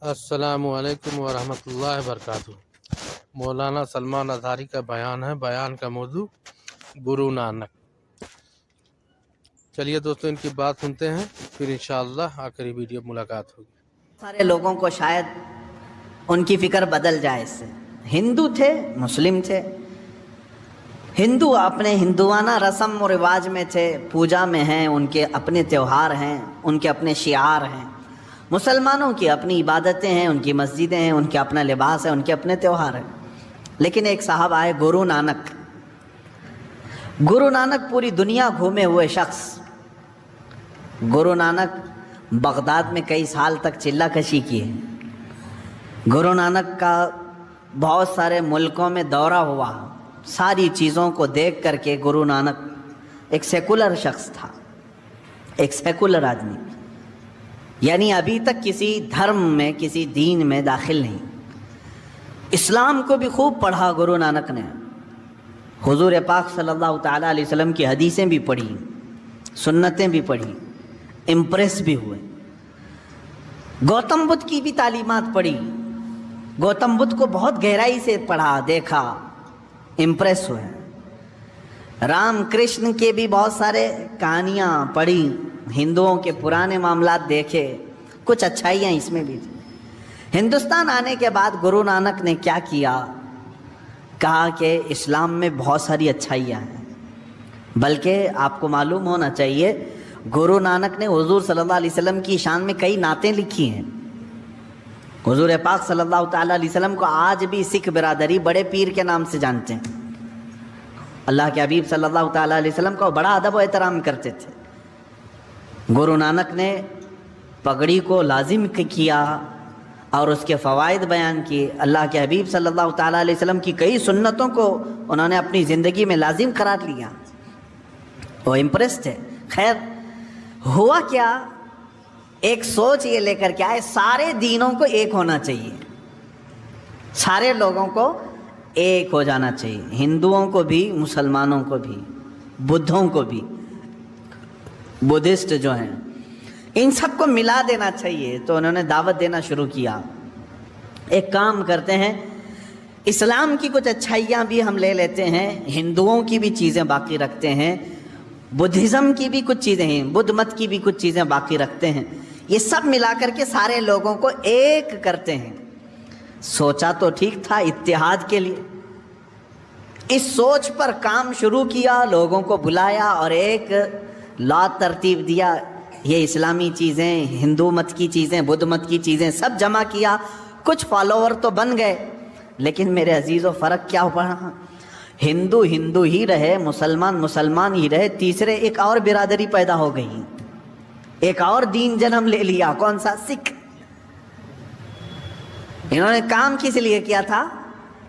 السلام علیکم ورحمۃ اللہ وبرکاتہ۔ مولانا سلمان اظہری کا بیان ہے، بیان کا موضوع گرو نانک۔ چلیے دوستو ان کی بات سنتے ہیں، پھر انشاءاللہ آخری ویڈیو ملاقات ہوگی۔ سارے لوگوں کو شاید ان کی فکر بدل جائے اس سے۔ ہندو تھے، مسلم تھے، ہندو اپنے ہندوانہ رسم و رواج میں تھے، پوجا میں ہیں، ان کے اپنے تہوار ہیں، ان کے اپنے شعار ہیں۔ مسلمانوں کی اپنی عبادتیں ہیں، ان کی مسجدیں ہیں، ان کے اپنا لباس ہے، ان کے اپنے تہوار ہیں۔ لیکن ایک صاحب آئے، گرو نانک۔ گرو نانک پوری دنیا گھومے ہوئے شخص۔ گرو نانک بغداد میں کئی سال تک چلہ کشی کی ہے۔ گرو نانک کا بہت سارے ملکوں میں دورہ ہوا۔ ساری چیزوں کو دیکھ کر کے گرو نانک ایک سیکولر شخص تھا، ایک سیکولر آدمی، یعنی ابھی تک کسی دھرم میں، کسی دین میں داخل نہیں۔ اسلام کو بھی خوب پڑھا گرو نانک نے، حضور پاک صلی اللہ تعالیٰ علیہ وسلم کی حدیثیں بھی پڑھی، سنتیں بھی پڑھی، امپریس بھی ہوئے۔ گوتم بدھ کی بھی تعلیمات پڑھی، گوتم بدھ کو بہت گہرائی سے پڑھا، دیکھا، امپریس ہوئے۔ رام کرشن کے بھی بہت سارے کہانیاں پڑھی، ہندوؤں کے پرانے معاملات دیکھے، کچھ اچھائیاں اس میں بھی تھیں۔ ہندوستان آنے کے بعد گرو نانک نے کیا کیا؟ کہا کہ اسلام میں بہت ساری اچھائیاں ہیں، بلکہ آپ کو معلوم ہونا چاہیے گرو نانک نے حضور صلی اللہ علیہ وسلم کی شان میں کئی نعتیں لکھی ہیں۔ حضور پاک صلی اللہ تعالیٰ علیہ وسلم کو آج بھی سکھ برادری بڑے پیر کے نام سے جانتے ہیں۔ اللہ کے حبیب صلی اللہ تعالیٰ علیہ وسلم کو بڑا ادب و احترام کرتے تھے۔ گرو نانک نے پگڑی کو لازم کیا اور اس کے فوائد بیان کیے۔ اللہ کے حبیب صلی اللہ تعالیٰ علیہ وسلم کی کئی سنتوں کو انہوں نے اپنی زندگی میں لازم قرار لیا۔ وہ امپریس تھے۔ خیر ہوا کیا؟ ایک سوچ یہ لے کر کے آئے، سارے دینوں کو ایک ہونا چاہیے، سارے لوگوں کو ایک ہو جانا چاہیے، ہندوؤں کو بھی، مسلمانوں کو بھی، بدھوں کو بھی، بدھسٹ جو ہیں ان سب کو ملا دینا چاہیے۔ تو انہوں نے دعوت دینا شروع کیا۔ ایک کام کرتے ہیں، اسلام کی کچھ اچھائیاں بھی ہم لے لیتے ہیں، ہندوؤں کی بھی چیزیں باقی رکھتے ہیں، بدھزم کی بھی کچھ چیزیں ہیں، بدھ مت کی بھی کچھ چیزیں باقی رکھتے ہیں، یہ سب ملا کر کے سارے لوگوں کو ایک کرتے ہیں۔ سوچا تو ٹھیک تھا اتحاد کے لیے، اس سوچ پر کام شروع کیا، لوگوں کو بلایا اور ایک لا ترتیب دیا، یہ اسلامی چیزیں، ہندو مت کی چیزیں، بدھ مت کی چیزیں سب جمع کیا۔ کچھ فالوور تو بن گئے، لیکن میرے عزیزو فرق کیا پڑا؟ ہندو ہندو ہی رہے، مسلمان مسلمان ہی رہے، تیسرے ایک اور برادری پیدا ہو گئی، ایک اور دین جنم لے لیا۔ کون سا؟ سکھ۔ انہوں نے کام کس لیے کیا تھا؟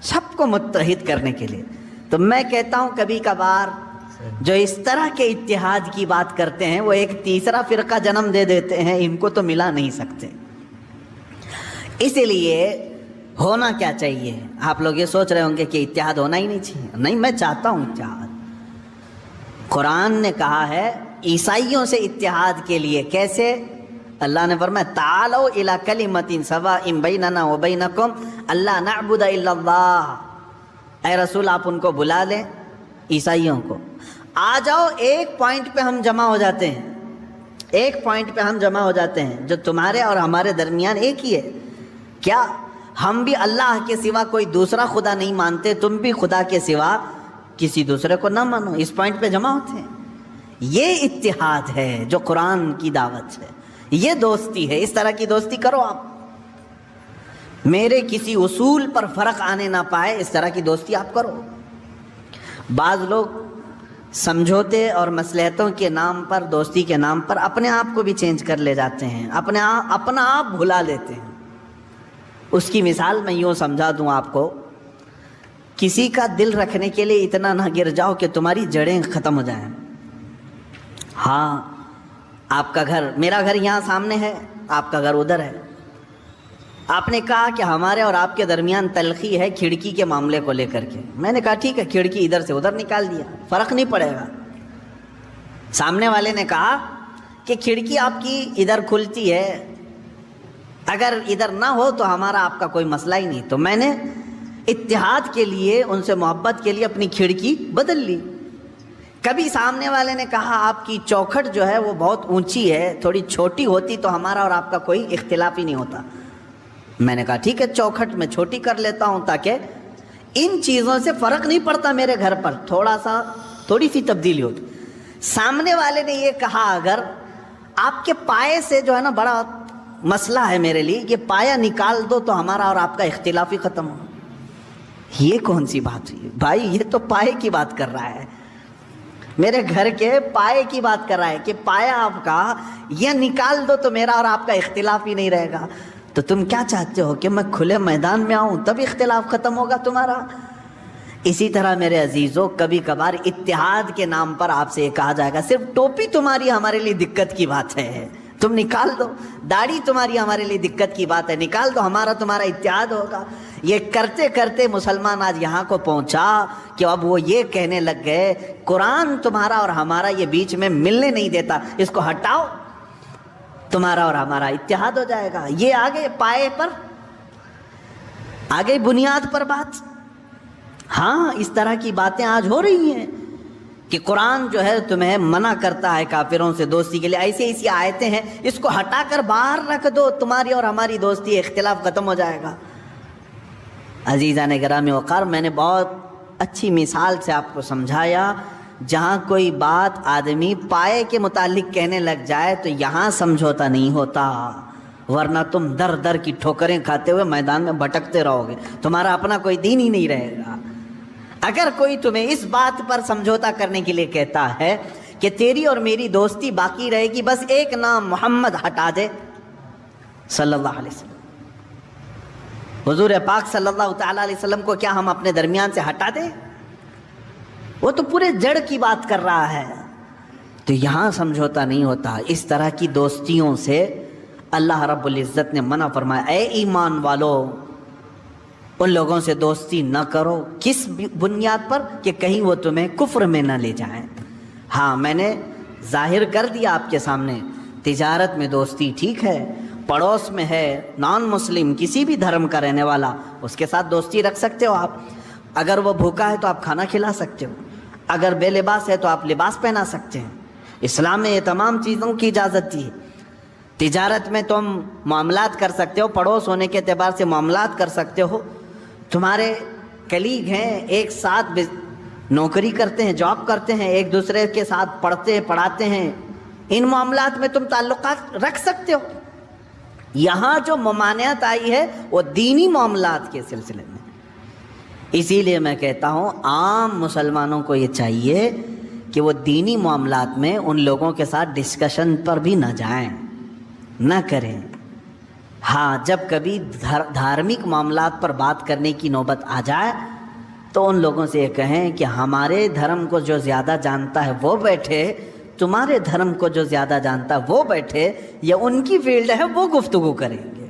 سب کو متحد کرنے کے لیے۔ تو میں کہتا ہوں کبھی کبھار جو اس طرح کے اتحاد کی بات کرتے ہیں وہ ایک تیسرا فرقہ جنم دے دیتے ہیں، ان کو تو ملا نہیں سکتے۔ اسی لیے ہونا کیا چاہیے؟ آپ لوگ یہ سوچ رہے ہوں گے کہ اتحاد ہونا ہی نہیں چاہیے۔ نہیں، میں چاہتا ہوں اتحاد۔ قرآن نے کہا ہے عیسائیوں سے اتحاد کے لیے کیسے؟ اللہ نے فرمایا تعالوا الی کلمۃ سواء بیننا وبینکم الا نعبد الا اللہ۔ اے رسول آپ ان کو بلا لیں، عیسائیوں کو، آ جاؤ، ایک پوائنٹ پہ ہم جمع ہو جاتے ہیں، ایک پوائنٹ پہ ہم جمع ہو جاتے ہیں جو تمہارے اور ہمارے درمیان ایک ہی ہے۔ کیا؟ ہم بھی اللہ کے سوا کوئی دوسرا خدا نہیں مانتے، تم بھی خدا کے سوا کسی دوسرے کو نہ مانو، اس پوائنٹ پہ جمع ہوتے ہیں۔ یہ اتحاد ہے جو قرآن کی دعوت ہے، یہ دوستی ہے۔ اس طرح کی دوستی کرو آپ، میرے کسی اصول پر فرق آنے نہ پائے، اس طرح کی دوستی آپ کرو۔ بعض لوگ سمجھوتے اور مصلحتوں کے نام پر، دوستی کے نام پر اپنے آپ کو بھی چینج کر لے جاتے ہیں، اپنا آپ بھلا لیتے ہیں۔ اس کی مثال میں یوں سمجھا دوں آپ کو، کسی کا دل رکھنے کے لیے اتنا نہ گر جاؤ کہ تمہاری جڑیں ختم ہو جائیں۔ ہاں، آپ کا گھر، میرا گھر یہاں سامنے ہے، آپ کا گھر ادھر ہے۔ آپ نے کہا کہ ہمارے اور آپ کے درمیان تلخی ہے کھڑکی کے معاملے کو لے کر کے۔ میں نے کہا ٹھیک ہے، کھڑکی ادھر سے ادھر نکال دیا، فرق نہیں پڑے گا۔ سامنے والے نے کہا کہ کھڑکی آپ کی ادھر کھلتی ہے، اگر ادھر نہ ہو تو ہمارا آپ کا کوئی مسئلہ ہی نہیں. تو میں نے اتحاد کے لیے، ان سے محبت کے لیے اپنی کھڑکی بدل لی. کبھی سامنے والے نے کہا آپ کی چوکھٹ جو ہے وہ بہت اونچی ہے، تھوڑی چھوٹی ہوتی تو ہمارا اور آپ کا کوئی اختلاف ہی نہیں ہوتا. میں نے کہا ٹھیک ہے، چوکھٹ میں چھوٹی کر لیتا ہوں تاکہ ان چیزوں سے فرق نہیں پڑتا میرے گھر پر، تھوڑی سی تبدیلی ہوتی. سامنے والے نے یہ کہا اگر آپ کے پائے سے جو ہے نا بڑا مسئلہ ہے میرے لیے، یہ پایا نکال دو تو ہمارا اور آپ کا اختلاف ہی ختم ہو. یہ کون سی بات ہوئی بھائی؟ یہ تو پائے کی بات کر رہا ہے، میرے گھر کے پائے کی بات کر رہا ہے کہ پایا آپ کا یہ نکال دو تو میرا اور آپ کا اختلاف ہی نہیں رہے گا. تو تم کیا چاہتے ہو کہ میں کھلے میدان میں آؤں تب اختلاف ختم ہوگا تمہارا؟ اسی طرح میرے عزیزوں، کبھی کبھار اتحاد کے نام پر آپ سے یہ کہا جائے گا صرف ٹوپی تمہاری ہمارے لیے دقت کی بات ہے، تم نکال دو. داڑھی تمہاری ہمارے لیے دقت کی بات ہے، نکال دو، ہمارا تمہارا اتحاد ہوگا. یہ کرتے کرتے مسلمان آج یہاں کو پہنچا کہ اب وہ یہ کہنے لگ گئے قرآن تمہارا اور ہمارا یہ بیچ میں ملنے نہیں دیتا، اس کو ہٹاؤ، تمہارا اور ہمارا اتحاد ہو جائے گا. یہ آگے پائے پر، آگے بنیاد پر بات. ہاں اس طرح کی باتیں آج ہو رہی ہیں کہ قرآن جو ہے تمہیں منع کرتا ہے کافروں سے دوستی کے لیے. ایسی آیتیں ہیں، اس کو ہٹا کر باہر رکھ دو، تمہاری اور ہماری دوستی اختلاف ختم ہو جائے گا. عزیزان گرامی وقار، میں نے بہت اچھی مثال سے آپ کو سمجھایا. جہاں کوئی بات آدمی پائے کے متعلق کہنے لگ جائے تو یہاں سمجھوتا نہیں ہوتا، ورنہ تم در در کی ٹھوکریں کھاتے ہوئے میدان میں بھٹکتے رہو گے، تمہارا اپنا کوئی دین ہی نہیں رہے گا. اگر کوئی تمہیں اس بات پر سمجھوتا کرنے کے لیے کہتا ہے کہ تیری اور میری دوستی باقی رہے گی، بس ایک نام محمد ہٹا دے صلی اللہ علیہ وسلم، حضور پاک صلی اللہ تعالیٰ علیہ وسلم کو کیا ہم اپنے درمیان سے ہٹا دیں؟ وہ تو پورے جڑ کی بات کر رہا ہے. تو یہاں سمجھوتا نہیں ہوتا. اس طرح کی دوستیوں سے اللہ رب العزت نے منع فرمایا، اے ایمان والو ان لوگوں سے دوستی نہ کرو. کس بنیاد پر؟ کہ کہیں وہ تمہیں کفر میں نہ لے جائیں. ہاں میں نے ظاہر کر دیا آپ کے سامنے، تجارت میں دوستی ٹھیک ہے، پڑوس میں ہے نان مسلم کسی بھی دھرم کا رہنے والا، اس کے ساتھ دوستی رکھ سکتے ہو آپ. اگر وہ بھوکا ہے تو آپ کھانا کھلا سکتے ہو، اگر بے لباس ہے تو آپ لباس پہنا سکتے ہیں. اسلام نے یہ تمام چیزوں کی اجازت دی ہے. تجارت میں تم معاملات کر سکتے ہو، پڑوس ہونے کے اعتبار سے معاملات کر سکتے ہو. تمہارے کلیگ ہیں، ایک ساتھ نوکری کرتے ہیں، جاب کرتے ہیں، ایک دوسرے کے ساتھ پڑھتے ہیں پڑھاتے ہیں، ان معاملات میں تم تعلقات رکھ سکتے ہو. یہاں جو ممانعت آئی ہے وہ دینی معاملات کے سلسلے میں. اسی لیے میں کہتا ہوں عام مسلمانوں کو یہ چاہیے کہ وہ دینی معاملات میں ان لوگوں کے ساتھ ڈسکشن پر بھی نہ جائیں، نہ کریں. ہاں جب کبھی دھارمک معاملات پر بات کرنے کی نوبت آ جائے تو ان لوگوں سے یہ کہیں کہ ہمارے دھرم کو جو زیادہ جانتا ہے وہ بیٹھے، تمہارے دھرم کو جو زیادہ جانتا ہے وہ بیٹھے، یا ان کی فیلڈ ہے وہ گفتگو کریں گے.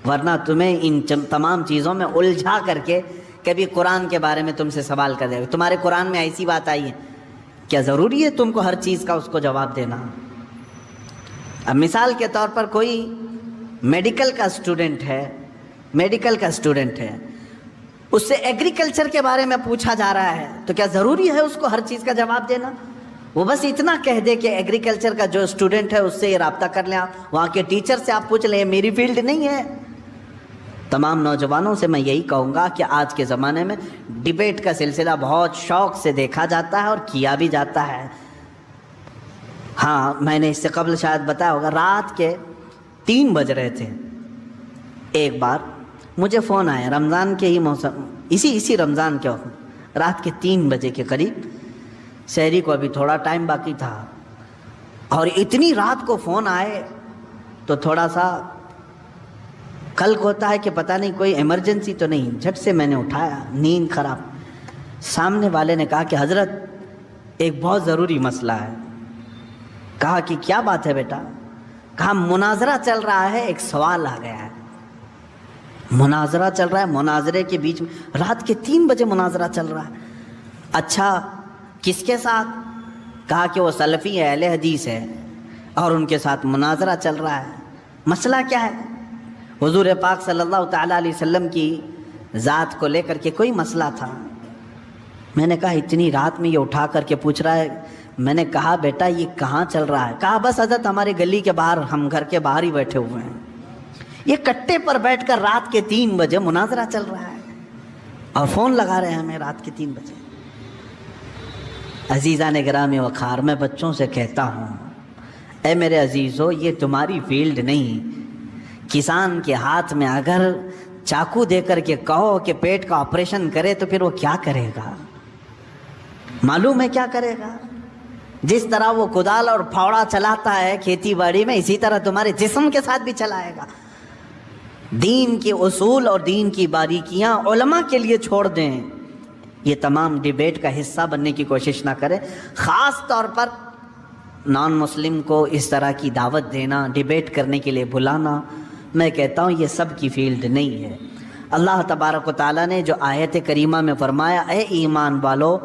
ورنہ تمہیں ان تمام چیزوں میں الجھا کر کے کبھی قرآن کے بارے میں تم سے سوال کر دے گا، تمہارے قرآن میں ایسی بات آئی ہے، کیا ضروری ہے تم کو ہر چیز کا اس کو جواب دینا؟ اب مثال کے طور پر کوئی میڈیکل کا اسٹوڈنٹ ہے، اس سے ایگریکلچر کے بارے میں پوچھا جا رہا ہے، تو کیا ضروری ہے اس کو ہر چیز کا جواب دینا؟ وہ بس اتنا کہہ دے کہ ایگریکلچر کا جو اسٹوڈنٹ ہے اس سے یہ رابطہ کر لیں، آپ وہاں کے ٹیچر سے آپ پوچھ لیں، میری فیلڈ نہیں ہے. تمام نوجوانوں سے میں یہی کہوں گا کہ آج کے زمانے میں ڈیبیٹ کا سلسلہ بہت شوق سے دیکھا جاتا ہے اور کیا بھی جاتا ہے. ہاں میں نے اس سے قبل شاید بتایا ہوگا، رات کے 3 بج رہے تھے، ایک بار مجھے فون آیا رمضان کے ہی موسم، اسی رمضان کے وقت رات کے 3 بجے کے قریب، شہری کو ابھی تھوڑا ٹائم باقی تھا، اور اتنی رات کو فون آئے تو تھوڑا سا قلق ہوتا ہے کہ پتہ نہیں کوئی ایمرجنسی تو نہیں. جھٹ سے میں نے اٹھایا، نیند خراب. سامنے والے نے کہا کہ حضرت ایک بہت ضروری مسئلہ ہے. کہا کہ کیا بات ہے بیٹا؟ کہا مناظرہ چل رہا ہے، ایک سوال آ گیا ہے. مناظرہ چل رہا ہے، مناظرے کے بیچ میں رات کے 3 بجے مناظرہ چل رہا ہے. اچھا کس کے ساتھ؟ کہا کہ وہ سلفی ہے، اہل حدیث ہے، اور ان کے ساتھ مناظرہ چل رہا ہے. مسئلہ کیا ہے؟ حضور پاک صلی اللہ تعالیٰ علیہ وسلم کی ذات کو لے کر کے کوئی مسئلہ تھا. میں نے کہا اتنی رات میں یہ اٹھا کر کے پوچھ رہا ہے. میں نے کہا بیٹا یہ کہاں چل رہا ہے؟ کہا بس حضرت ہمارے گلی کے باہر، ہم گھر کے باہر ہی بیٹھے ہوئے ہیں. یہ کٹے پر بیٹھ کر رات کے 3 بجے مناظرہ چل رہا ہے اور فون لگا رہے ہیں ہمیں رات کے 3 بجے. عزیزان گرامی وقار، میں بچوں سے کہتا ہوں اے میرے عزیزو، یہ تمہاری فیلڈ نہیں. کسان کے ہاتھ میں اگر چاقو دے کر کے کہو کہ پیٹ کا آپریشن کرے تو پھر وہ کیا کرے گا؟ معلوم ہے کیا کرے گا؟ جس طرح وہ کدال اور پھاوڑا چلاتا ہے کھیتی باڑی میں، اسی طرح تمہارے جسم کے ساتھ بھی چلائے گا. دین کے اصول اور دین کی باریکیاں علماء کے لیے چھوڑ دیں. یہ تمام ڈیبیٹ کا حصہ بننے کی کوشش نہ کریں. خاص طور پر نان مسلم کو اس طرح کی دعوت دینا، ڈیبیٹ کرنے کے لیے بلانا، میں کہتا ہوں یہ سب کی فیلڈ نہیں ہے. اللہ تبارک و تعالیٰ نے جو آیت کریمہ میں فرمایا اے ایمان والو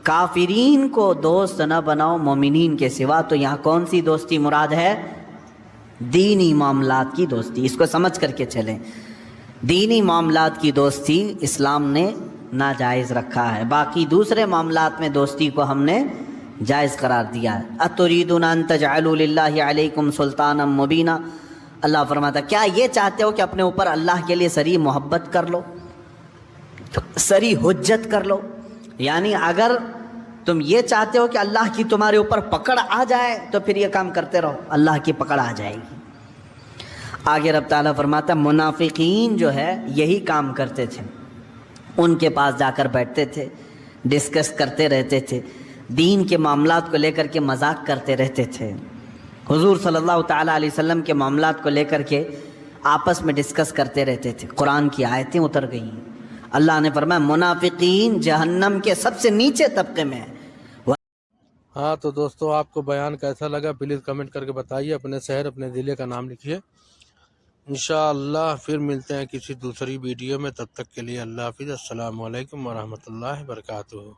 کافرین کو دوست نہ بناؤ مومنین کے سوا، تو یہاں کون سی دوستی مراد ہے؟ دینی معاملات کی دوستی. اس کو سمجھ کر کے چلیں. دینی معاملات کی دوستی اسلام نے ناجائز رکھا ہے، باقی دوسرے معاملات میں دوستی کو ہم نے جائز قرار دیا ہے. اتریدون ان تجعلوا للہ علیکم سلطانا مبینا. اللہ فرماتا کیا یہ چاہتے ہو کہ اپنے اوپر اللہ کے لیے سری محبت کر لو، سری حجت کر لو؟ یعنی اگر تم یہ چاہتے ہو کہ اللہ کی تمہارے اوپر پکڑ آ جائے تو پھر یہ کام کرتے رہو، اللہ کی پکڑ آ جائے گی. آگے رب تعالیٰ فرماتا منافقین جو ہے یہی کام کرتے تھے. ان کے پاس جا کر بیٹھتے تھے، ڈسکس کرتے رہتے تھے، دین کے معاملات کو لے کر کے مذاق کرتے رہتے تھے. حضور صلی اللہ تعالیٰ علیہ وسلم کے معاملات کو لے کر کے آپس میں ڈسکس کرتے رہتے تھے. قرآن کی آیتیں اتر گئیں. اللہ نے فرمایا منافقین جہنم کے سب سے نیچے طبقے میں ہیں. ہاں تو دوستو آپ کو بیان کیسا لگا پلیز کمنٹ کر کے بتائیے. اپنے شہر اپنے ضلع کا نام لکھیے. انشاءاللہ پھر ملتے ہیں کسی دوسری ویڈیو میں. تب تک کے لیے اللہ حافظ. السلام علیکم ورحمۃ اللہ وبرکاتہ.